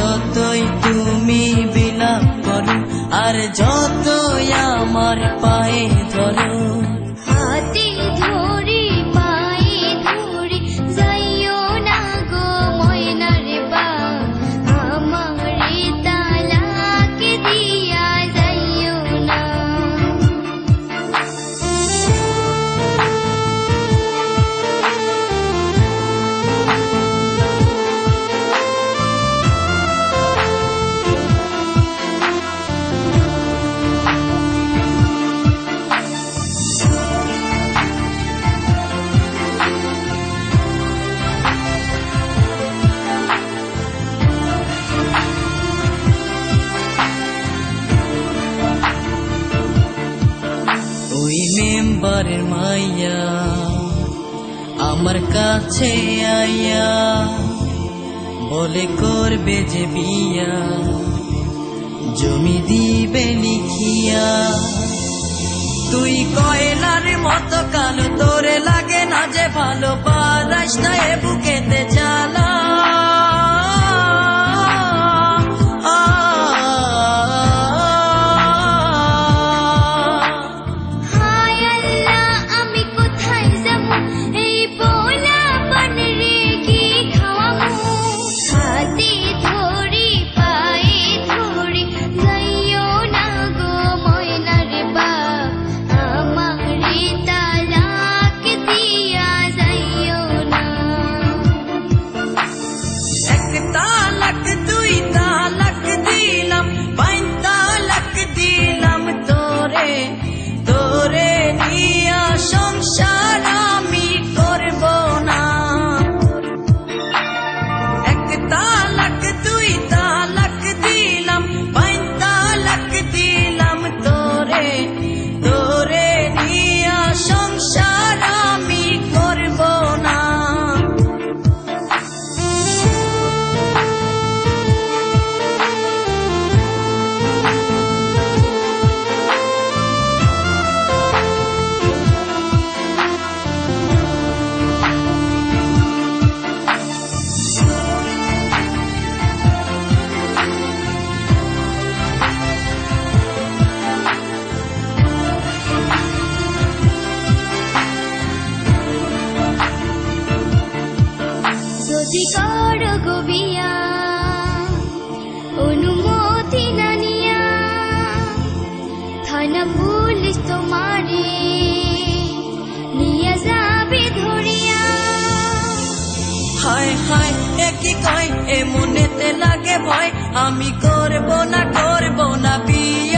যতই তুমি বিলাপ করো আর যতই আমার পায়ে ধরো, হাতে ধরে পায়ে ধরে যাইও না গো ময়নার বা, আমারে তালাক দিয়া যাইও না। ওই মেম্বারের মাইয়া আমার কাছে আইয়া বলে করবে যে বিয়া, জমি দিবে লিখিয়া। তুই কয়লার মতো কালো, তোরে লাগে না যে ভালো, পারাস না এ বুকেতে জ্বালা। যদি করো গো বিয়া অনুমতি না নিয়া, থানা পুলিশ তোমারে নিয়ে যাবে ধরিয়া। হায় হায় এ কি কয়, এ মনেতে লাগে ভয়, আমি করব না বিয়া।